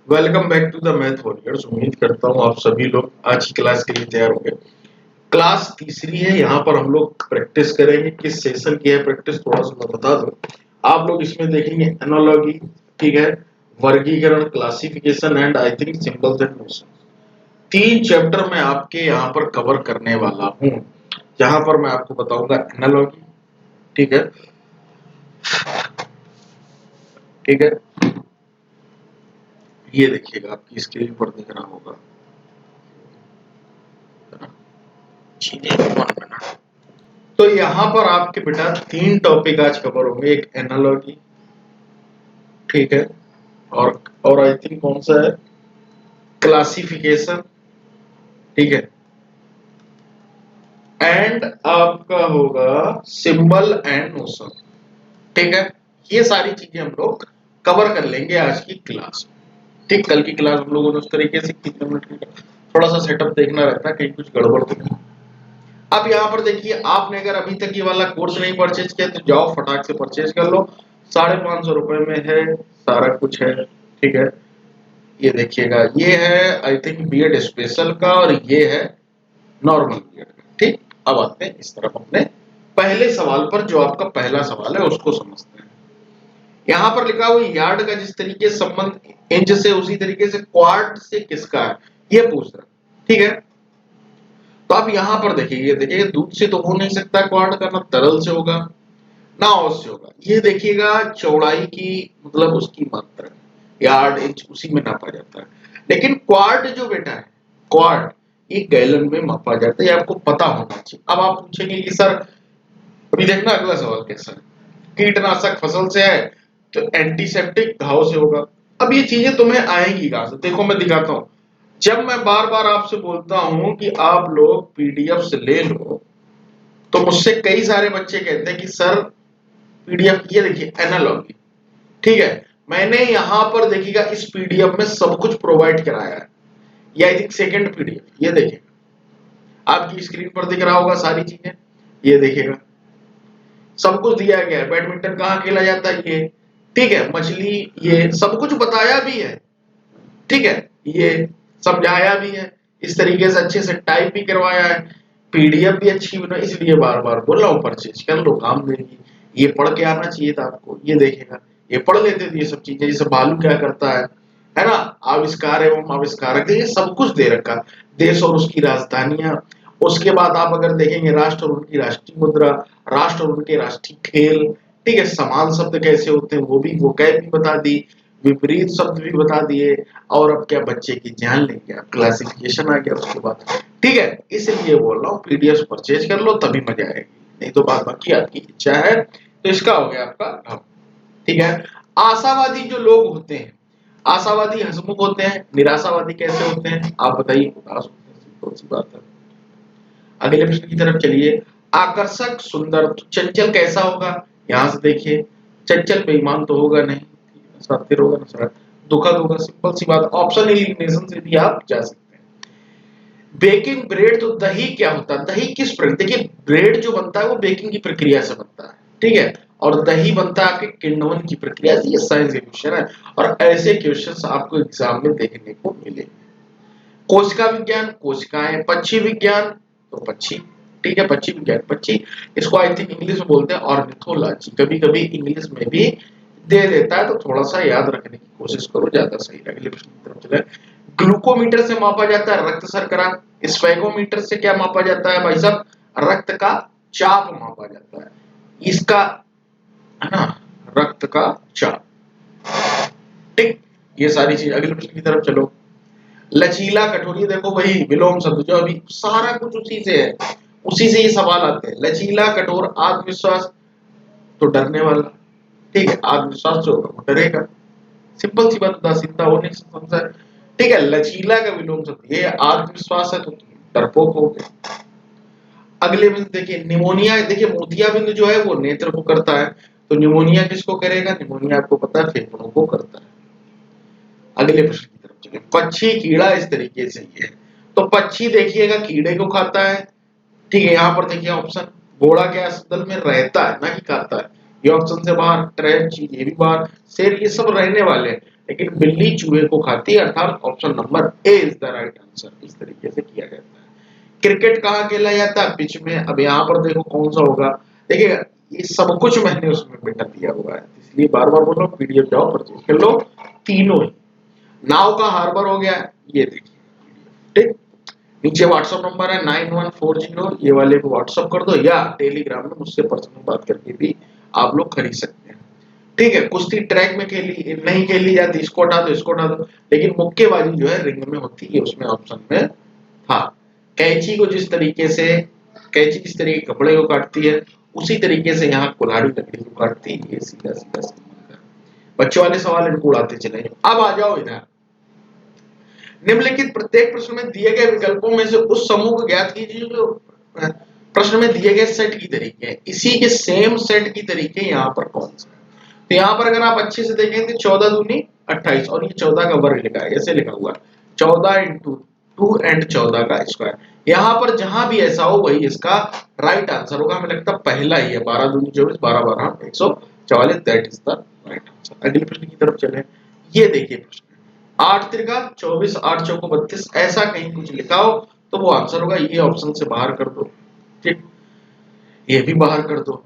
Welcome back to the math warriors. उम्मीद करता हूँ आप सभी लोग आज की क्लास के लिए तैयार होंगे। क्लास तीसरी है। यहाँ पर हम लोग प्रैक्टिस करेंगे। किस सेशन की है प्रैक्टिस थोड़ा सा मैं बता दूं। आप लोग इसमें देखेंगे एनालॉजी, ठीक है, वर्गीकरण, classification and I think symbols and motion. तीन चैप्टर मैं आपके यहाँ पर कवर करने वाला हूँ। यहाँ पर मैं आपको बताऊंगा एनालॉजी, ठीक है, ठीक है, ये देखिएगा आपकी स्क्रीन पर दिख रहा होगा। तो यहाँ पर आपके बेटा तीन टॉपिक आज कवर होंगे। एक एनालॉजी, ठीक है, और आई थिंक कौन सा है, क्लासिफिकेशन, ठीक है, एंड आपका होगा सिंबल एंड नोशन, ठीक है। ये सारी चीजें हम लोग कवर कर लेंगे आज की क्लास में। ठीक, कल की क्लास हम लोगों ने उस तरीके से कितने मिनट की, थोड़ा सा सेटअप देखना रहता है कहीं कुछ गड़बड़ तो नहीं। अब यहाँ पर देखिए, आपने अगर अभी तक ये वाला कोर्स नहीं परचेज किया तो जाओ फटाक से परचेज कर लो। 550 में है, सारा कुछ है, ठीक है। ये देखिएगा, ये है आई थिंक बीएड स्पेशल का और ये है नॉर्मल बीएड का। ठीक, अब आते हैं इस तरफ अपने पहले सवाल पर। जो आपका पहला सवाल है उसको समझते हैं। यहाँ पर लिखा हुआ यार्ड का जिस तरीके से संबंध इंच से, उसी तरीके से क्वार्ट से किसका है, ये पूछ रहा है, ठीक है। तो आप यहाँ पर देखिए दूध से तो हो नहीं सकता क्वार्ट का, ना तरल से होगा ना अवश्य होगा। ये देखिएगा चौड़ाई की मतलब उसकी मात्रा यार्ड इंच उसी में नापा जाता है। लेकिन क्वार्ट जो बेटा है, क्वार्ट ये गैलन में मापा जाता है, ये आपको पता होना चाहिए। अब आप पूछेंगे कि सर, अभी देखना अगला सवाल कैसा है, कीटनाशक फसल से है तो एंटीसेप्टिक घाव से होगा। अब ये चीजें तुम्हें आएंगी कहां से, देखो मैं दिखाता हूं। जब मैं बार बार आपसे बोलता हूं कि आप लोग पीडीएफ से ले लो, तो मुझसे कई सारे बच्चे कहते हैं कि सर पीडीएफ, ये देखिए एनालॉजी, ठीक है, मैंने यहां पर देखिएगा इस पीडीएफ में सब कुछ प्रोवाइड कराया है। ये आई थिंक सेकंड पीडीएफ, ये देखिए आपकी स्क्रीन पर दिख रहा होगा सारी चीजें। ये देखिएगा सब कुछ दिया गया है। बैडमिंटन कहाँ खेला जाता है ये, ठीक है, मछली, ये सब कुछ बताया भी है, ठीक है, ये समझाया भी है, इस तरीके से अच्छे से टाइप भी करवाया है। पीडीएफ भी अच्छी बना, इसलिए बार बार बोल रहा हूँ परचेज कर लो, काम देगी। ये पढ़ के आना चाहिए था आपको। ये देखेगा, ये पढ़ लेते थे ये सब चीजें, जैसे भालू क्या करता है ना, आविष्कार एवं आविष्कारक, ये सब कुछ दे रखा। देश और उसकी राजधानियां, उसके बाद आप अगर देखेंगे राष्ट्र और उनकी राष्ट्रीय मुद्रा, राष्ट्र और उनके राष्ट्रीय खेल, ठीक है, समान शब्द कैसे होते हैं वो भी, वो कैब भी बता दी, विपरीत शब्द भी बता दिए। और अब क्या बच्चे की जान लेंगे, अब क्लासिफिकेशन आ गया उसके बाद, ठीक है। इसलिए बोल रहा हूँ पीडीएफ परचेज कर लो तभी मजा आएगी, नहीं तो बात बाकी आपकी इच्छा है। तो इसका हो गया आपका ढंग, ठीक है। आशावादी जो लोग होते हैं, आशावादी हंसमुख होते हैं, निराशावादी कैसे होते हैं आप बताइए, उदास होते हैं, सिंपल सी बात है। अगले प्रश्न की तरफ चलिए। आकर्षक सुंदर, तो चंचल कैसा होगा, यहां से देखिए, चंचल बेईमान तो होगा नहीं, सातिर होगा ना सर, दुखद होगा, सिंपल सी बात। ऑप्शन एलिमिनेशन से भी आप जा सकते हैं। बेकिंग ब्रेड, तो दही क्या होता है, दही किस प्रकार, देखिए ब्रेड जो बनता है वो बेकिंग की प्रक्रिया से बनता है, ठीक है, और दही बनता है आपके किण्वन की प्रक्रिया से। ये साइंस के क्वेश्चन है और ऐसे क्वेश्चंस आपको एग्जाम में देखने को मिले। कोशिका विज्ञान, कोशिकाएं, पक्षी विज्ञान, तो पक्षी, ठीक है, पक्षी विज्ञान, पक्षी, इसको आई थिंक इंग्लिश में बोलते हैं ऑर्निथोलॉजी। कभी कभी इंग्लिश में भी दे देता है तो थोड़ा सा याद रखने की कोशिश करो, ज्यादा सही है। अगले प्रश्न की तरफ चले। ग्लूकोमीटर से मापा जाता है रक्त शर्करा, स्फेगोमीटर से क्या मापा जाता है भाई साहब, रक्त का चाप मापा जाता है, इसका, है ना, रक्त का चाप, ठीक। ये सारी चीज, अगले प्रश्न की तरफ चलो। लचीला कठोर, ये देखो वही विलोम शब्द जो अभी सारा कुछ उसी से है, उसी से ये सवाल आते हैं। लचीला कठोर, आत्मविश्वास तो डरने वाला, ठीक है, आत्मविश्वास जो होगा वो डरेगा, सिंपल सी बात, उदासीनता होने से समझा है, ठीक है। लचीला का विलोम शब्द ये आत्मविश्वास है तो तुम डरपोक हो गए। अगले में देखिए निमोनिया, देखिए मोतियाबिंद जो है वो नेत्र को करता है, तो निमोनिया किसको करेगा, निमोनिया आपको पता है फेफड़ों को करता है। अगले प्रश्न की तरफ चलिए। पक्षी कीड़ा, इस तरीके से ये है, तो पक्षी देखिएगा कीड़े को खाता है, ठीक है। यहाँ पर देखिए ऑप्शन, घोड़ा क्या असल में रहता है ना कि खाता है, ये ऑप्शन से बाहर। ट्रैप चीज ये भी बाहर, शेर, ये सब रहने वाले हैं। लेकिन बिल्ली चूहे को खाती है, अर्थात option number A is the right answer. इस तरीके से किया जाता है। क्रिकेट कहाँ खेला जाता है? पिच में। अब यहाँ पर देखो कौन सा होगा, देखिएगा ये सब कुछ मैंने उसमें बेटा दिया हुआ है, इसलिए बार बार बोल रहा हूँ पीडीएफ जाओ परचेज कर लो। तीनों ही नाव का हार्बर हो गया, ये देखिए ठीक। नीचे व्हाट्सएप नंबर है 9140, ये वाले को व्हाट्सएप कर दो या टेलीग्राम में मुझसे पर्सनल बात करके भी आप लोग खरीद सकते हैं। ठीक है, कुश्ती ट्रैक में खेली नहीं खेली जाती, इसको हटा दो इसको हटा दो, लेकिन मुक्केबाजी जो है रिंग में होती है, उसमें ऑप्शन में हाँ। कैंची को जिस तरीके से कैंची जिस तरीके कपड़े को काटती है, उसी तरीके से यहाँ कुल्हाड़ी लकड़ी को काटती है। ये सीधा सीधा संबंध है। बच्चों वाले सवाल इनको उड़ाते चले। अब आ जाओ इधर, निम्नलिखित प्रत्येक प्रश्न में दिए गए विकल्पों में से उस समूह को ज्ञात कीजिए जो प्रश्न में दिए गए सेट की तरीके हैं। इसी के सेम सेट की तरीके यहाँ पर कौन से? तो यहाँ पर अगर आप अच्छे से देखें तो 14 दूनी 28 और ये 14 का वर्ग लिखा है, ऐसे लिखा हुआ है 14 इंटू 2 एंड 14 का स्क्वायर। यहाँ पर जहां भी ऐसा हो वही इसका राइट आंसर होगा। हमें लगता है पहला ही है, 12 दूनी 24, 12 12 144, that is the right answer. अगले प्रश्न की तरफ चले। ये देखिए प्रश्न 8 त्रिका 24, 8 चौको 32, ऐसा कहीं कुछ लिखा हो तो वो आंसर होगा। ये ऑप्शन से बाहर कर दो, ठीक, ये भी बाहर कर दो।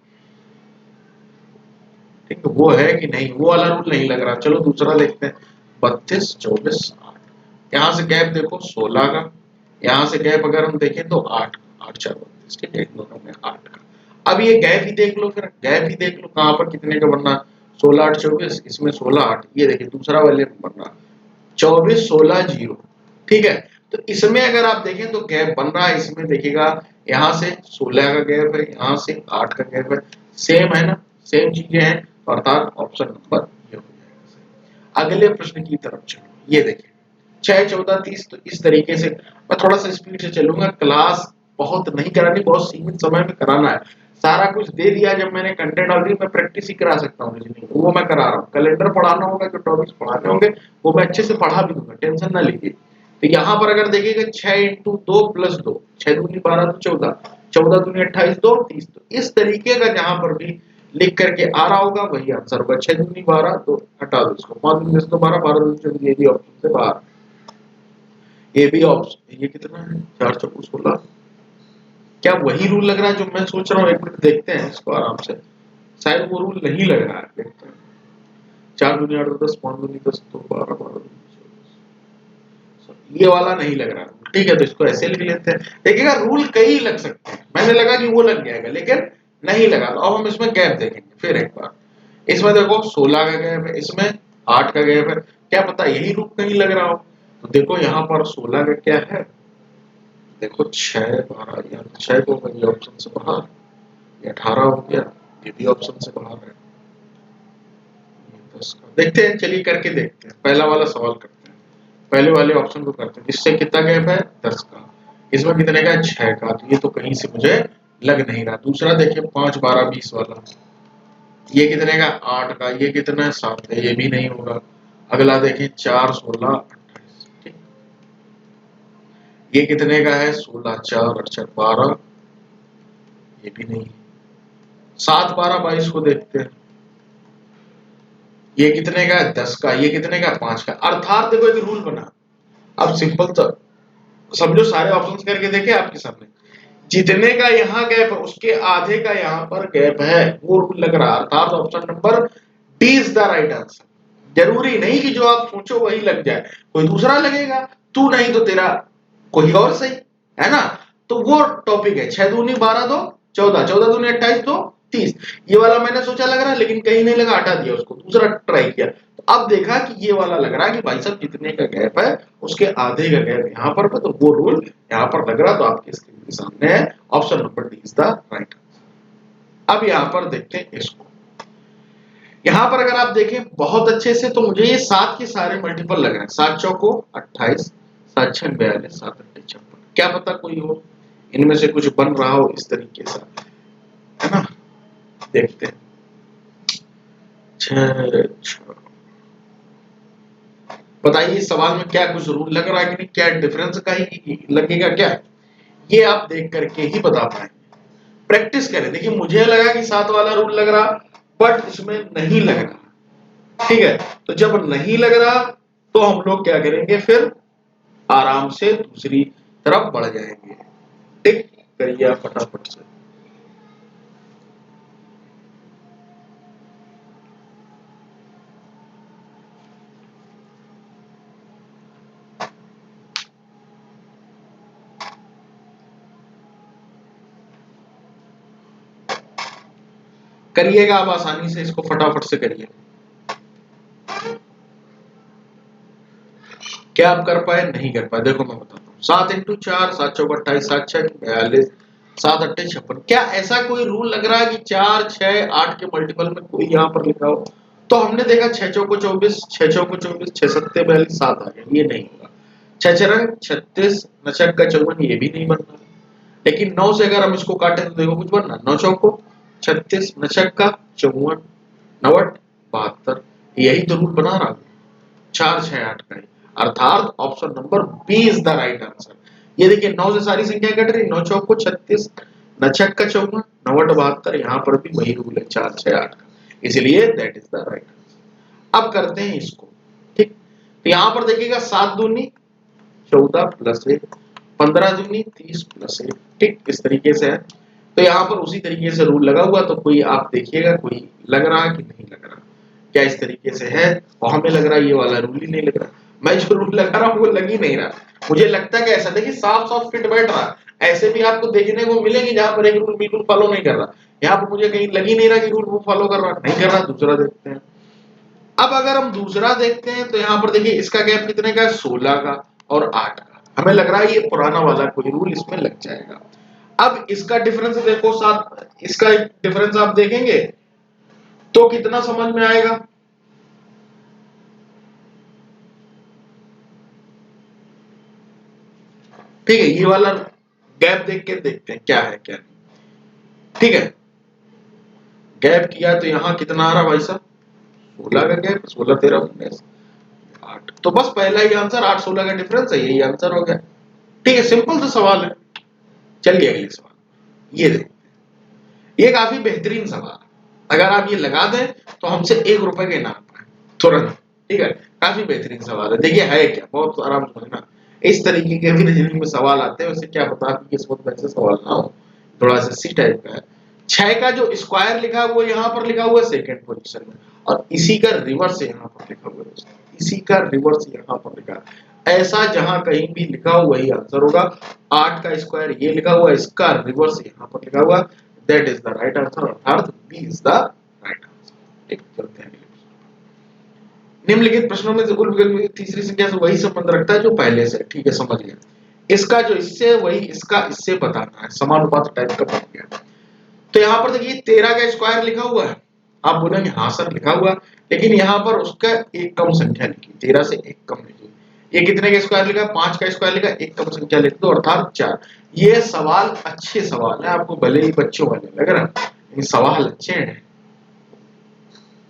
ठीक, वो है कि नहीं, वो वाला रूल नहीं लग रहा। चलो दूसरा देखते हैं 32 24 8, यहाँ से गैप देखो 16 का, यहाँ से गैप अगर हम देखें तो 8 8 4 32, ठीक है, दोनों में 8 का। अब ये गैप ही देख लो, फिर गैप ही देख लो कहाँ पर कितने का बनना, 16 8 24, इसमें 16 8, ये देखिए दूसरा वाले बनना 24 16 0, ठीक है। तो इसमें अगर आप देखें तो गैप बन रहा है, इसमें देखिएगा यहाँ से 16 का गैप है, यहाँ से 8 का गैप है, सेम है ना, सेम चीजें हैं, अर्थात ऑप्शन नंबर ये हो जाएगा। अगले प्रश्न की तरफ चलो। ये देखिए 6 14 30, तो इस तरीके से मैं थोड़ा सा स्पीड से चलूंगा, क्लास बहुत नहीं करानी, बहुत सीमित समय में कराना है। सारा कुछ दे दिया, जब मैंने कंटेंट ऑलरेडी, मैं प्रैक्टिस ही करा सकता हूँ रीजनिंग, वो मैं करा रहा हूँ। कैलेंडर पढ़ाना होगा, जो टॉपिक्स पढ़ाने होंगे वो मैं अच्छे से पढ़ा भी दूंगा, टेंशन ना लीजिए। तो यहाँ पर अगर देखिएगा 6 इंटू 2 प्लस 2, 6 दूनी 12 तो 14, 14 दूनी 28 2 30, तो इस तरीके का जहां पर भी लिख करके आ रहा होगा वही आंसर होगा। 6 दूनी 12 तो हटा दो इसको, 5 दूनी 10 तो 12, 12 दूनी 24, ये भी ऑप्शन से बाहर। ये भी ऑप्शन, ये कितना है 4 चौको 16, क्या वही रूल लग रहा है जो मैं सोच रहा हूँ? एक मिनट देखते हैं इसको आराम से, शायद वो रूल नहीं लग रहा है, देखते हैं। 4 दूनी 8 10, 5 दूनी 10 तो 12, 12 ये वाला नहीं लग रहा, ठीक है, तो इसको ऐसे लिख लेते हैं। देखिएगा रूल कई लग सकते हैं, मैंने लगा कि वो लग जाएगा लेकिन नहीं लगा। तो अब हम इसमें गैप देखेंगे फिर एक बार। इसमें देखो 16 का गैप है, इसमें 8 का गैप है, क्या पता यही रूल कहीं लग रहा हो। तो देखो यहाँ पर 16 का क्या है, देखो 6 12, यहाँ 6 को ये ऑप्शन से बाहर, ये 18 हो गया, ये भी ऑप्शन से बाहर है, 10 का। देखते हैं, चलिए करके देखते हैं, पहला वाला सवाल करते हैं, पहले वाले ऑप्शन को करते हैं। इससे कितना गैप है 10 का, इसमें कितने का 6 का, तो ये तो कहीं से मुझे लग नहीं रहा। दूसरा देखिए 5 12 20 वाला, ये कितने का 8 का, ये कितना है 7 का, ये भी नहीं होगा। अगला देखिए 4 16 28, ठीक, ये कितने का है 16 4 8 12, ये भी नहीं। 7 12 22 को देखते हैं, ये कितने का है 10 का, ये कितने का 5 का। अर्थात देखो एक रूल बना, अब सिंपल तो समझो, सारे ऑप्शंस करके देखे आपके सामने, जितने का यहाँ गैप है उसके आधे का यहाँ पर गैप है, वो रूल लग रहा है। अर्थात option number D is the right answer. जरूरी नहीं कि जो आप सोचो वही लग जाए, कोई दूसरा लगेगा, तू नहीं तो तेरा कोई और सही है ना। तो वो टॉपिक है 6 दूनी 12 2 14, 14 दूनी 28 2 30। ये वाला मैंने सोचा लग रहा है लेकिन कहीं नहीं लगा, हटा दिया उसको, दूसरा ट्राई किया, तो अब देखा कि ये वाला लग रहा है कि भाई साहब जितने का गैप है उसके आधे का गैप यहाँ पर, तो वो रूल यहाँ पर लग रहा, तो आपके स्क्रीन के सामने है option number D is the right answer. अब यहाँ पर देखते हैं इसको, यहाँ पर अगर आप देखें बहुत अच्छे से तो मुझे ये 7 के सारे मल्टीपल लग रहे हैं, 7 चौको 28, 7 छह 42, 7 अट्ठे 56, क्या पता कोई हो इनमें से कुछ बन रहा हो इस तरीके से, है ना। देखते हैं 6 बताइए इस सवाल में क्या कुछ रूल लग रहा है कि नहीं, क्या डिफरेंस का ही लगेगा क्या, ये आप देख करके ही बता पाएंगे। प्रैक्टिस करें। देखिए मुझे लगा कि 7 वाला रूल लग रहा, बट इसमें नहीं लग रहा, ठीक है, तो जब नहीं लग रहा तो हम लोग क्या करेंगे, फिर आराम से दूसरी तरफ बढ़ जाएंगे। ठीक, करिए आप फटाफट से। करिएगा आप आसानी से इसको, फटाफट से करिए। क्या आप कर पाए? नहीं कर पाए। देखो मैं बताता हूँ, 7 × 4 7 चौक 28, 7 6 42, 7 8 56। क्या ऐसा कोई रूल लग रहा है कि 4 6 8 के मल्टीपल में कोई यहाँ पर लिखा हो? तो हमने देखा 6 चौको 24, 6 चौको 24, 6 7 42, 7 आ गया, ये नहीं होगा। 6 चरंग 36, 9 छक्का 54, ये भी नहीं बनना। लेकिन 9 से अगर हम इसको काटे तो देखो कुछ बनना, 9 चौको 36, 9 छक्का 54, 9 8 72, यही तो रूल बना रहा हूँ 4 6 8 का। अर्थात option number B is the right answer. ये देखिए 9 से सारी संख्या कट रही, 9 चौको 36, 9 छक्का 54, 9 8 72, यहाँ पर भी वही रूल है 4 6 8 का, इसलिए that is the right answer. अब करते हैं इसको। ठीक, तो यहाँ पर देखिएगा 7 दूनी 14 प्लस 1, 15 दूनी 30 प्लस 1। ठीक, इस तरीके से है। तो यहाँ पर उसी तरीके से रूल लगा हुआ, तो कोई आप देखिएगा कोई लग रहा कि नहीं लग रहा, क्या इस तरीके से है? और हमें लग रहा है ये वाला रूल ही नहीं लग रहा, मैं जो रूल लगा रहा हूँ वो लग ही नहीं रहा। मुझे लगता है कि ऐसा देखिए साफ साफ फिट बैठ रहा, ऐसे भी आपको देखने को मिलेंगे जहां पर एक रूल बिल्कुल फॉलो नहीं कर रहा। यहाँ पर मुझे कहीं लग ही नहीं रहा कि रूल वो फॉलो कर रहा, नहीं कर रहा। दूसरा देखते हैं। अब अगर हम दूसरा देखते हैं तो यहाँ पर देखिए इसका गैप कितने का है, 16 का और 8 का। हमें लग रहा है ये पुराना वाला कोई रूल इसमें लग जाएगा। अब इसका डिफरेंस देखो, साथ इसका डिफरेंस आप देखेंगे तो कितना समझ में आएगा? ठीक है, ये वाला गैप देख के देखते हैं क्या है क्या नहीं। ठीक है, गैप किया तो यहाँ कितना आ रहा भाई साहब, 16 का गैप, 16 13 19 8। तो बस पहला ही आंसर 8 16 का डिफरेंस है, यही आंसर हो गया। ठीक है, सिंपल सा सवाल है। चलिए अगले सवाल ये देखते हैं। ये काफी बेहतरीन सवाल है, अगर आप ये लगा दें तो हमसे 1 रुपए के इनाम पाए तुरंत। ठीक है, काफी बेहतरीन सवाल है। देखिए है क्या, बहुत आराम समझना। इस तरीके के भी रीजनिंग में सवाल आते हैं, वैसे क्या पता कि किस्मत में ऐसे सवाल ना हो, थोड़ा सा सी टाइप का है। 6 का जो स्क्वायर लिखा हुआ है यहाँ पर लिखा हुआ है सेकंड पोजीशन में, और इसी का रिवर्स यहाँ पर लिखा हुआ है, इसी का रिवर्स यहाँ पर लिखा है। ऐसा जहां कहीं भी लिखा हुआ वही आंसर होगा। 8 का स्क्वायर ये लिखा हुआ है, इसका रिवर्स यहाँ पर लिखा हुआ, that is the right answer, अर्थात B is the right answer. ठीक, चलते हैं। निम्नलिखित प्रश्नों में से कुल विकल्प की तीसरी संख्या से वही संबंध रखता है जो पहले से। ठीक है, समझ गया। इसका जो इससे वही इसका इससे बताना है, समानुपात टाइप का बन गया। तो यहाँ पर देखिए 13 का स्क्वायर लिखा हुआ है, आप बोलेंगे हाँ सर लिखा हुआ, लेकिन यहाँ पर उसका एक कम संख्या लिखी, 13 से एक कम लिखी। ये कितने का स्क्वायर लिखा, 5 का स्क्वायर लिखा, एक कम संख्या लिख दो, अर्थात 4। ये सवाल अच्छे सवाल है, आपको भले ही बच्चों वाले लग रहा है, लेकिन सवाल अच्छे हैं।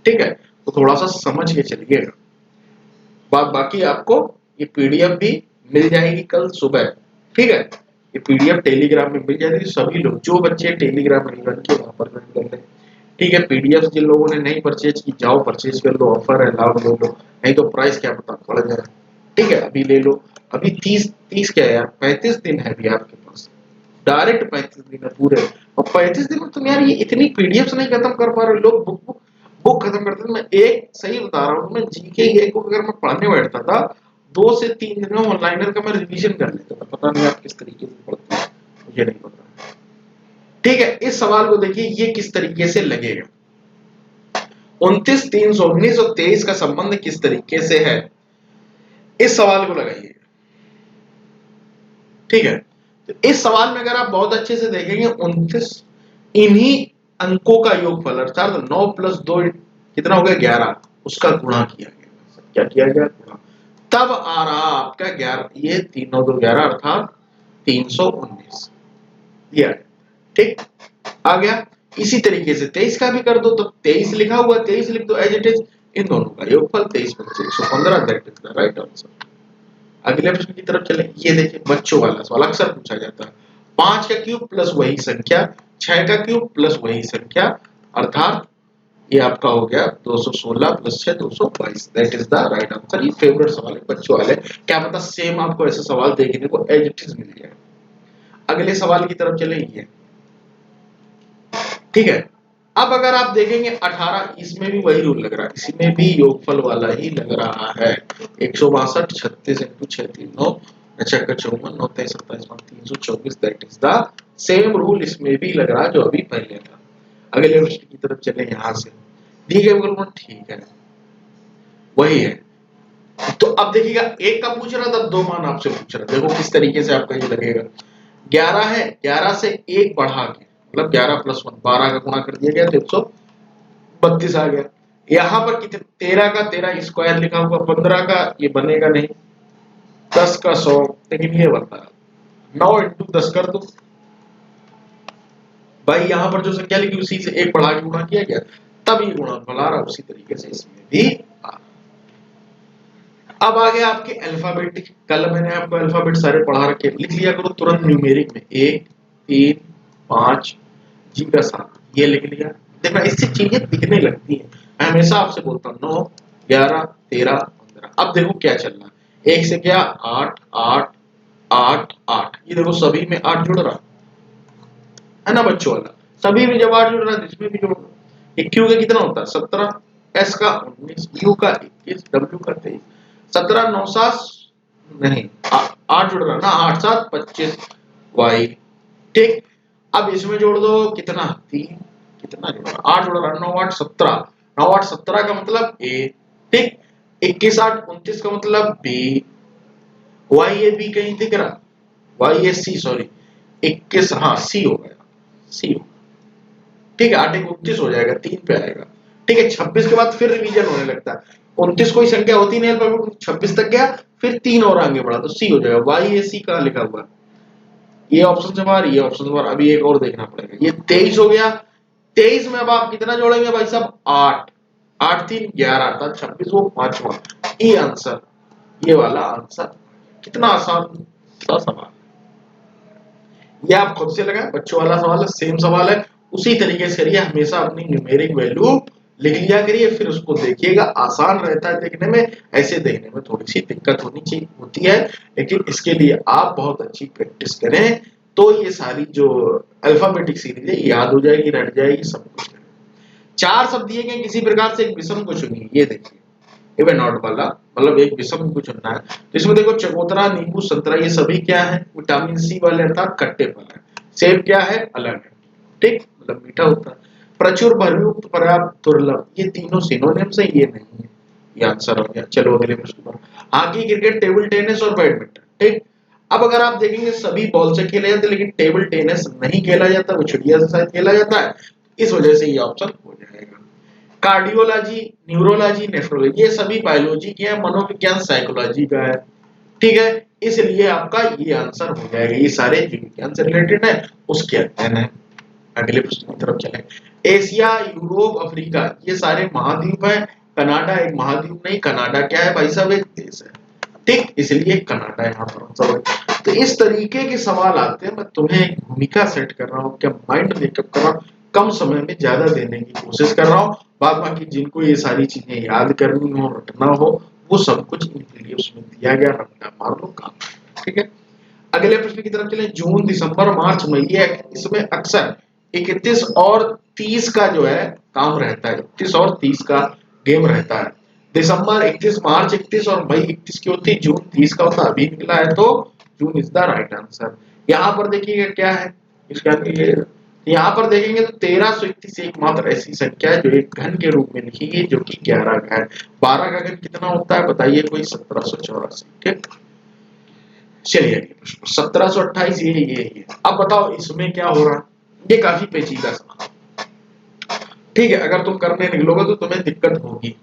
ठीक है, तो थोड़ा सा समझ के चलिएगा। बाकी आपको ये पीडीएफ भी मिल जाएगी कल सुबह। ठीक है, ये पीडीएफ टेलीग्राम में मिल जाएगी, सभी लोग जो बच्चे टेलीग्राम नहीं रन के वहां पर रन कर लें। ठीक है, पीडीएफ जिन लोगों ने नहीं परचेज की जाओ परचेज कर लो, ऑफर है लाभ ले लो, नहीं तो प्राइस क्या पता बढ़ जाए। ठीक है, अभी ले लो। अभी 30 क्या है यार, 35 दिन है अभी आपके पास, डायरेक्ट 35 दिन है पूरे। और 35 दिन में तुम यार ये इतनी पीडीएफ नहीं खत्म कर पा रहे, लोग बुक खत्म करते थे। मैं एक सही बता रहा हूँ, मैं जीके ये को अगर मैं पढ़ने बैठता था 2 से 3 दिन में ऑनलाइनर का मैं रिवीजन कर लेता था। पता नहीं आप किस तरीके से पढ़ते हैं, मुझे नहीं पता। ठीक है, इस सवाल को देखिए ये किस तरीके से लगेगा। 29 300 19 और 23 का संबंध किस तरीके से है, इस सवाल को लगाइए। ठीक है, तो इस सवाल में अगर आप बहुत अच्छे से देखेंगे 29 इन्हीं अंकों का योगफल, अर्थात 9 + 2 कितना हो गया 11, उसका गुणा किया गया। क्या किया गया, गुणा। तब आ रहा आपका 11, ये 3 9 2 11 अर्थात 319 ये। ठीक, आ गया। इसी तरीके से 23 का भी कर दो, तो 23 लिखा हुआ 23 लिख दो एज इट इज, इन दोनों का योगफल 23 + 115, that is the right answer. अगले प्रश्न की तरफ चलें। ये देखिए बच्चों वाला सवाल अक्सर पूछा जाता है। 5 का क्यूब प्लस वही संख्या, 6 का क्यूब प्लस वही संख्या, अर्थात ये आपका हो गया 216 plus 6 222। That is the right answer. ये फेवरेट सवाल है बच्चों वाले, क्या पता सेम आपको ऐसे सवाल देखने को एज इट इज मिल जाए। अगले सवाल की तरफ चलेंगे, ठीक है। अब अगर आप देखेंगे 18, इसमें भी वही रूल लग रहा है, इसमें भी योगफल वाला ही लग रहा है। 162 36 into 6 3 9 54 54 9 23 27 324। That is the same rule इसमें भी लग रहा है जो अभी पहले था। अगले प्रश्न की तरफ चले, यहां से दी गई विकल्प ठीक है, वही है। तो अब देखिएगा एक का पूछ रहा था, दो मान आपसे पूछ रहा, देखो किस तरीके से आपका ये लगेगा। 11 है, 11 से एक बढ़ा के मतलब 11 प्लस 1 12 का गुणा कर दिया गया तो 132 आ गया। यहाँ पर कितने 13 का 13 स्क्वायर लिखा हुआ, 15 का ये बनेगा नहीं, 10 का 100, लेकिन ये बनता है 9 इंटू 10 कर दो भाई, यहाँ पर जो संख्या लिखी उसी से एक बढ़ा के गुणा किया गया, तब ये गुणनफल आ रहा, उसी तरीके से इसमें भी आ रहा। अब आ गया आपके अल्फाबेटिक, कल मैंने आपको अल्फाबेट सारे पढ़ा रखे, लिख लिया करो तुरंत न्यूमेरिक में, 1 3 5 जी का 7, ये लिख लिया। देखना इससे चीजें दिखने लगती हैं, मैं हमेशा आपसे बोलता हूँ 9 11 13 15। अब देखो क्या चल रहा है, एक से क्या 8 8 8 8, ये देखो सभी में 8 जुड़ रहा है ना बच्चों वाला, सभी में जब 8 जुड़ रहा है इसमें भी जुड़ रहा है। क्यू का कितना होता है 17, एस का 19, यू का 21, डब्ल्यू का 23, 17 9 7 नहीं 8 जुड़ रहा ना, 8 7 25 वाई, ठीक। अब इसमें जोड़ दो कितना 3, कितना जुड़ रहा 8 जुड़ रहा 9 8 17, 9 8 17 का मतलब ए, ठीक। 21 8 29 का मतलब बी, वाई ए बी कहीं दिख रहा, वाई ए सी सॉरी 21, हाँ सी हो गया, सी हो, ठीक है। 8 1 29 हो जाएगा, 3 पे आएगा, ठीक है। 26 के बाद फिर रिवीजन होने लगता है, 29 कोई संख्या होती नहीं है, 26 तक गया फिर 3 और आगे बढ़ा तो सी हो जाएगा, वाई ए सी का लिखा हुआ है, ये ऑप्शन से बाहर, ये ऑप्शन से बाहर, अभी एक और देखना पड़ेगा। ये 23 हो गया, 23 में अब आप कितना जोड़ेंगे भाई साहब 8, 8 3 11 था, 26 वो पांचवा, ये आंसर, ये वाला आंसर। कितना आसान सा सवाल, ये आप खुद से लगाएं, बच्चों वाला सवाल है, सेम सवाल है, उसी तरीके से करिए, हमेशा अपनी न्यूमेरिक वैल्यू लिख लिया करिए, फिर उसको देखिएगा, आसान रहता है देखने में। ऐसे देखने में थोड़ी सी दिक्कत होनी चाहिए होती है, लेकिन इसके लिए आप बहुत अच्छी प्रैक्टिस करें तो ये सारी जो अल्फाबेटिक सीरीज है याद हो जाएगी, रट जाएगी, सब कुछ करें। 4 शब्द दिए गए, किसी प्रकार से एक विषम को चुनिए, ये देखिए इवन नॉट वाला, मतलब एक विषम को चुनना है। तो इसमें देखो चकोतरा नींबू संतरा ये सभी क्या है, विटामिन सी वाले अर्थात खट्टे फल है। सेब क्या है, अलग है, ठीक, मतलब मीठा होता है। प्रचुर भरयुक्त पर्याप्त दुर्लभ, ये तीनों सिनोनिम्स है, ये नहीं है, ये आंसर हो गया। चलो अगले प्रश्न पर, हॉकी क्रिकेट टेबल टेनिस और बैडमिंटन, ठीक। अब अगर आप देखेंगे सभी बॉल से खेले जाते हैं, लेकिन टेबल टेनिस नहीं खेला जाता, वो चिड़िया से शायद खेला जाता है, इस वजह से ये ऑप्शन हो जाएगा। कार्डियोलॉजी, न्यूरोलॉजी, नेफ्रोलॉजी ये सभी बायोलॉजी के हैं, मनोविज्ञान साइकोलॉजी का है, ठीक है। इसलिए आपका ये आंसर हो जाएगा, ये सारे जीव विज्ञान से रिलेटेड है, उसके अध्ययन है। अगले प्रश्न की तरफ चलें, एशिया यूरोप अफ्रीका ये सारे महाद्वीप है, कनाडा एक महाद्वीप नहीं, कनाडा क्या है भाई साहब, एक देश है, ठीक, इसलिए कनाडा यहाँ पर आंसर होगा। तो इस तरीके के सवाल आते हैं, मैं तुम्हें एक भूमिका सेट कर रहा हूँ, क्या माइंड मेकअप कर रहा हूँ, कम समय में ज्यादा देने की कोशिश कर रहा हूँ। बाद बाकी जिनको ये सारी चीजें याद करनी हो, रटना हो, वो सब कुछ इनके लिए उसमें दिया गया, रटना मार लो काम, ठीक है। अगले प्रश्न की तरफ चले, जून दिसंबर मार्च मई, ये इसमें अक्सर 31 और 30 का जो है काम रहता है, 31 और 30 का गेम रहता है। दिसंबर 31, मार्च 31 और मई 31 की होती है, जून 30 का होता है, अभी निकला है तो June is the right answer. यहाँ पर देखिएगा क्या है इसका, यहाँ पर देखेंगे तो 1331 एकमात्र ऐसी संख्या है जो एक घन के रूप में लिखी गई, जो कि 11 का है। 12 का घन कितना होता है बताइए कोई, 1784, ठीक। चलिए अगले प्रश्न, 1728 ये अब बताओ इसमें क्या हो रहा है, ये काफी पेचीदा सवाल, ठीक है। अगर तुम करने निकलोगे तो तुम्हें दिक्कत होगी।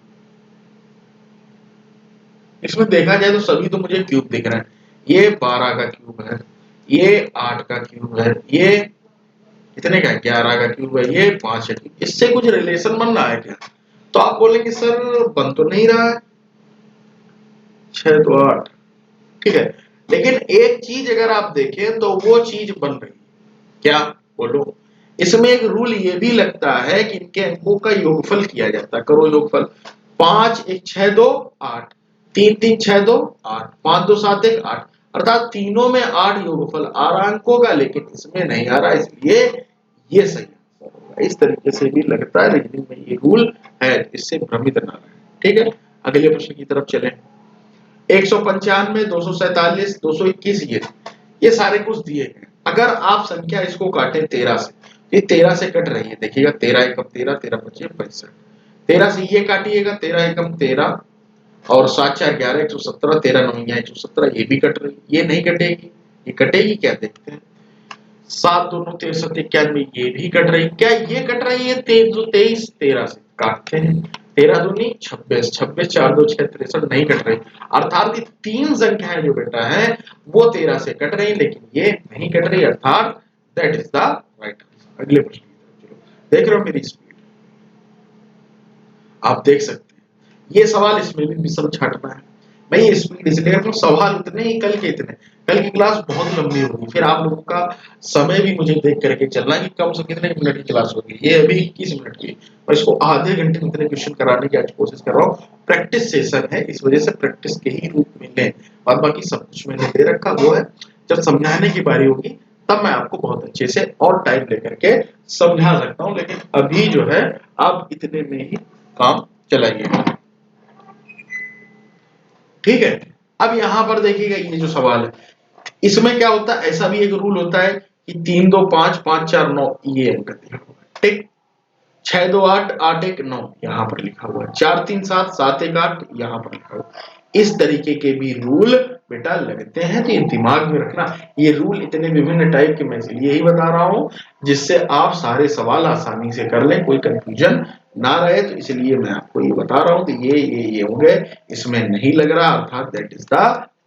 इसमें देखा जाए तो सभी तो मुझे क्यूब दिख रहे हैं, ये 12 का क्यूब है, ये 8 का क्यूब है, ये कितने का है 11 का क्यूब है, ये 5 है, इससे कुछ रिलेशन बन रहा है क्या? तो आप बोलेंगे सर बन तो नहीं रहा है, 6 तो 8, ठीक है। लेकिन एक चीज अगर आप देखें तो वो चीज बन रही है, क्या बोलो, इसमें एक रूल ये भी लगता है कि इनके अंकों का योगफल किया जाता है। करो योगफल, 5 1 6 2 8, 3 3 6 2 8, 5 2 7 1 8, अर्थात तीनों में 8 योगफल आ रहा अंकों का, लेकिन इसमें नहीं आ रहा, इसलिए ये सही आंसर होगा। इस तरीके से भी लगता है, रीजनिंग में ये रूल है, इससे भ्रमित ना रहे। ठीक है, अगले प्रश्न की तरफ चलें। 195, 247, 221, ये सारे कुछ दिए हैं। अगर आप संख्या इसको काटें 13 से, ये 13 से कट रही है, देखिएगा 13 एकम 13, 13 पच्चीस 65, 13 से ये काटिएगा, 13 एकम 13 और 7 4 11, 117, 13 9 117, ये भी कट रही, ये नहीं कटेगी, ये कटेगी क्या देखते हैं। 7 2 9 13 7 91, ये भी कट रही, क्या ये कट रही है 23 13 से, काटते हैं। 13 दूनी 26, 26 4 2 6 63, नहीं कट रही, अर्थात ये तीन संख्याएं जो बेटा है वो 13 से कट रही, लेकिन ये नहीं कट रही, अर्थात that is the right answer. अगले प्रश्न की तरफ चलो, देख रहे हो मेरी स्पीड, आप देख सकते हैं ये सवाल, इसमें भी विषम छांटना है। मैं ये स्पीड इसलिए रखूं, सवाल उतने ही कल के इतने, कल की क्लास बहुत लंबी होगी, फिर आप लोगों का समय भी मुझे देख करके चलना कि कम से कितने मिनट की क्लास होगी। ये अभी 21 मिनट की, और इसको आधे घंटे में इतने क्वेश्चन कराने की आज कोशिश कर रहा हूँ। प्रैक्टिस सेशन है, इस वजह से प्रैक्टिस के ही रूप में लें, और बाकी सब कुछ मैंने दे रखा, वो है जब समझाने की बारी होगी तब मैं आपको बहुत अच्छे से और टाइम लेकर के समझा सकता हूँ, लेकिन अभी जो है आप इतने में ही काम चलाइए। ठीक है, अब यहां पर देखिएगा ये जो सवाल है, इसमें क्या होता है, ऐसा भी एक रूल होता है कि 3 2 5 5 4 9, ये अंक दिया हुआ है। ठीक, 6 2 8 8 1 9, यहां पर लिखा हुआ है, 4 3 7 7 1 8, यहां पर लिखा हुआ है। इस तरीके के भी रूल बेटा लगते हैं, तो ये दिमाग में रखना। ये रूल इतने विभिन्न टाइप के मैं इसलिए ही बता रहा हूं जिससे आप सारे सवाल आसानी से कर लें, कोई कंफ्यूजन ना रहे, तो इसलिए मैं आपको ये बता रहा हूं कि ये हो गए, इसमें नहीं लग रहा, अर्थात that is the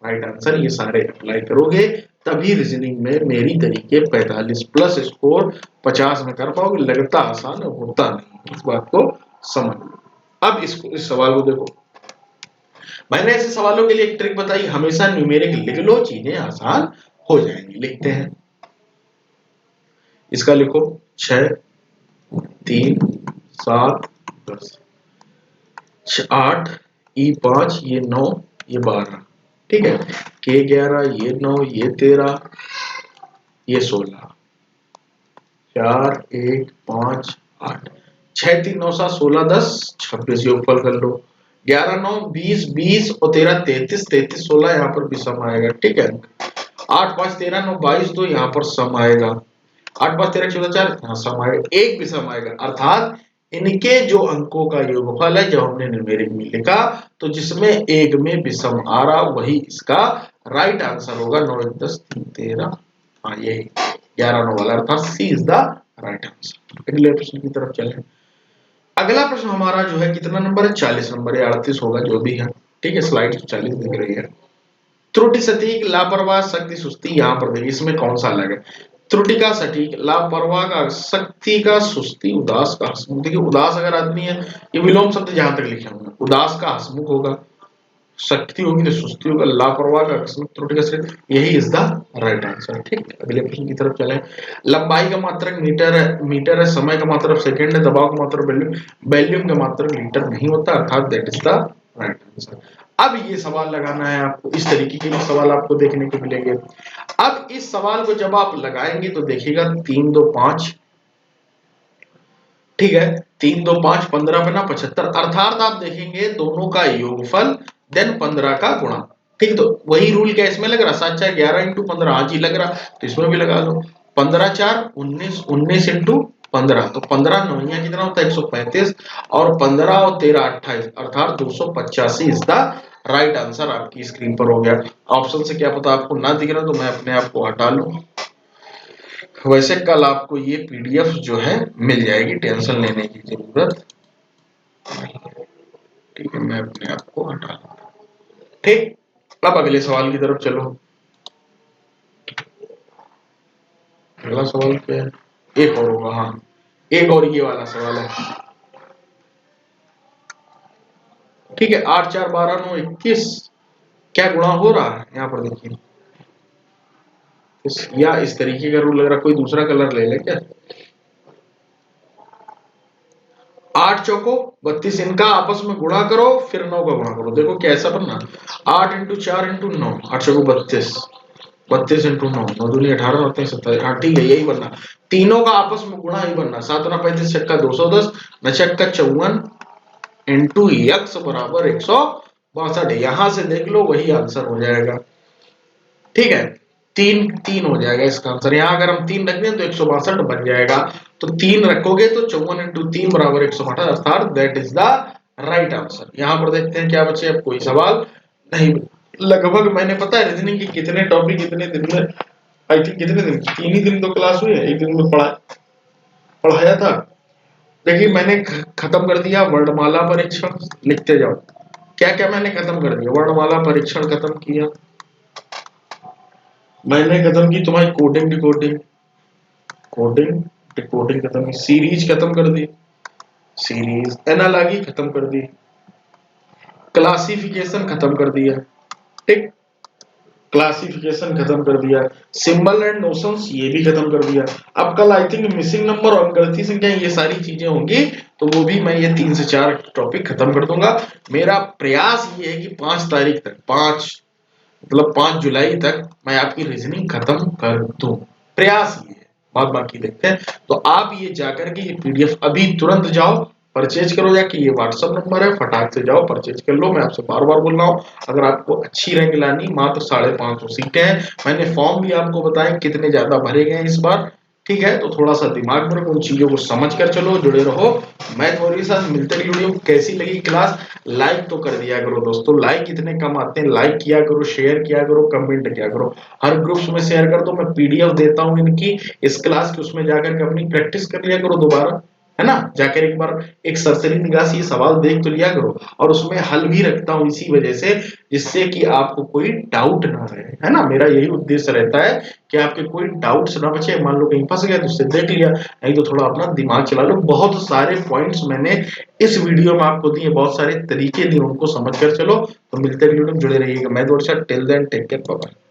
right answer. ये सारे अप्लाई करोगे तभी रीजनिंग में मेरी तरीके 45 प्लस स्कोर 50 में कर पाओगे। लगता आसान है, होता नहीं, इस बात को समझ लो। अब इस सवाल को देखो, मैंने ऐसे सवालों के लिए एक ट्रिक बताई, हमेशा न्यूमेरिक लिख लो, चीजें आसान हो जाएंगी। लिखते हैं, इसका लिखो 6 3 7 10 8 ई 5, ये 9 ये 12, ठीक है, के 11, ये 9 ये 13 ये 16, 4 1 5 8, 6 3 9 7 16 10 26, योगफल कर लो, 11 9 20 20 और 13 33 33 16, यहाँ पर भी सम आएगा। ठीक है, 8 5 13 9 22 2, यहाँ पर सम आएगा, 8 5 13 14 4, यहाँ सम आएगा, एक भी सम आएगा, अर्थात इनके जो अंकों का योगफल है, जब हमने न्यूमेरिक में लिखा तो जिसमें एक में विषम आ रहा वही इसका राइट आंसर होगा। 9 1 10 3 13, हाँ यही 11 9 वाला, अर्थात सी इज द राइट आंसर। अगले प्रश्न की तरफ चलें। अगला प्रश्न हमारा जो है कितना नंबर है, 40 नंबर या 38 होगा, जो भी है। ठीक है, स्लाइड 40 दिख रही है। त्रुटि सटीक लापरवाह शक्ति सुस्ती, यहाँ पर देखिए इसमें कौन सा अलग है। त्रुटि का सटीक, लापरवाह का, शक्ति का सुस्ती, उदास का हसमुख। देखिए उदास अगर आदमी है, ये विलोम शब्द जहां तक लिखे होंगे, उदास का हसमुख होगा, शक्ति होगी तो सुस्ती होगा, लापरवाह का हसमुख, त्रुटि का सटीक, यही इज द राइट आंसर। ठीक, अगले प्रश्न की तरफ चलें। लंबाई का मात्रक मीटर है, मीटर है, समय का मात्रक सेकंड है, दबाव का मात्रक वैल्यूम, वैल्यूम का मात्रक लीटर नहीं होता, अर्थात that is the right answer. अब ये सवाल लगाना है आपको, इस तरीके के भी सवाल आपको देखने को मिलेंगे। अब इस सवाल को जब आप लगाएंगे तो देखिएगा 3 2 5, ठीक है, 3 2 5 15 बना 75, अर्थात आप देखेंगे दोनों का योगफल देन 15 का गुणा। ठीक, तो वही रूल क्या इसमें लग रहा, 7 4 11 इंटू 15, हाँ जी लग रहा, तो इसमें भी लगा लो, 15 4 19, 19 इंटू 15, तो 15 9 कितना होता है 135, और 15 और 13 28, अर्थात 285 इज द राइट आंसर। आपकी स्क्रीन पर हो गया। ऑप्शन से क्या पता आपको ना दिख रहा तो मैं अपने आप को हटा लूं। वैसे कल आपको ये पीडीएफ जो है मिल जाएगी, टेंशन लेने की जरूरत नहीं है। ठीक है, मैं अपने आप को हटा लूंगा। ठीक, अब अगले सवाल की तरफ चलो। अगला सवाल क्या है, एक और होगा, हाँ एक और ये वाला सवाल है। ठीक है, 8 4 12 9 21, क्या गुणा हो रहा है यहाँ पर देखिए, या इस तरीके का रूल लग रहा, कोई दूसरा कलर ले ले क्या, 8 चौको 32, इनका आपस में गुणा करो फिर 9 का गुणा करो। देखो कैसा बनना, 8 इंटू 4 इंटू 9, 8 चौको 32, 32 इंटू 9, 9 दूनी 18, 9 27, हाँ ठीक है यही बनना। तीनों का आपस में गुणा ही बनना, 7 गुना 35 छक्का 210, न छक्का 54 इंटू यक्स बराबर 162। यहां से देख लो वही आंसर हो जाएगा। ठीक है, तीन तीन हो जाएगा इसका आंसर। यहाँ अगर हम 3 रख दें तो 162 बन जाएगा। तो 3 रखोगे तो 54 इंटू 3 बराबर 162, अर्थात that is the right answer. यहाँ पर देखते हैं क्या बचे, अब कोई सवाल नहीं। लगभग मैंने पता है रीजनिंग की कितने टॉपिक कितने दिन में, आई थिंक कितने दिन, 3 ही दिन तो क्लास हुई है, एक दिन में पढ़ाया था। देखिए मैंने खत्म कर दिया वर्णमाला परीक्षण, लिखते जाओ क्या क्या मैंने खत्म कर दिया। वर्णमाला परीक्षण खत्म किया मैंने, खत्म की तुम्हारी कोडिंग डिकोडिंग, कोडिंग डिकोडिंग खत्म की, सीरीज खत्म कर दी, सीरीज एनालॉजी खत्म कर दी, क्लासिफिकेशन खत्म कर दिया, ठीक, क्लासिफिकेशन खत्म कर दिया, सिंबल एंड नोशंस ये भी खत्म कर दिया। अब कल आई थिंक मिसिंग नंबर और गलती संख्या ये सारी चीजें होंगी, तो वो भी मैं ये 3 से 4 टॉपिक खत्म कर दूंगा। मेरा प्रयास ये है कि 5 तारीख तक, 5 मतलब 5 जुलाई तक मैं आपकी रीजनिंग खत्म कर दूं। प्रयास ये है, बात बाकी देखते हैं। तो आप ये जाकर के ये पीडीएफ अभी तुरंत जाओ परचेज करो, जाके ये व्हाट्सएप नंबर है, फटाक से जाओ परचेज कर लो। मैं आपसे बार बार बोल रहा हूँ, अगर आपको अच्छी रैंक लानी, मात्र 550 सीटें हैं। मैंने फॉर्म भी आपको बताया कितने ज्यादा भरे गए हैं इस बार। ठीक है, तो थोड़ा सा दिमाग में रखो, उन चीजों को समझ कर चलो, जुड़े रहो। मैं तुम्हारे साथ मिलते रही। वीडियो कैसी लगी क्लास, लाइक तो कर दिया करो दोस्तों, लाइक इतने कम आते हैं, लाइक किया करो, शेयर किया करो, कमेंट किया करो, हर ग्रुप्स में शेयर कर दो। मैं पीडीएफ देता हूँ इनकी इस क्लास की, उसमें जाकर के अपनी प्रैक्टिस कर लिया करो दोबारा, है ना। जाकर एक बार एक सरसरी निगाह से ये सवाल देख तो लिया करो, और उसमें हल भी रखता हूँ इसी वजह से, जिससे कि आपको कोई डाउट ना रहे, है ना। मेरा यही उद्देश्य रहता है कि आपके कोई डाउट्स ना बचे। मान लो कहीं फंस गया तो उससे देख लिया, नहीं तो थोड़ा अपना दिमाग चला लो। बहुत सारे पॉइंट्स मैंने इस वीडियो में आपको दिए, बहुत सारे तरीके दिए, उनको समझ कर चलो। तो मिलते वीडियो में जुड़े रहिएगा। मैं till then take care, bye bye.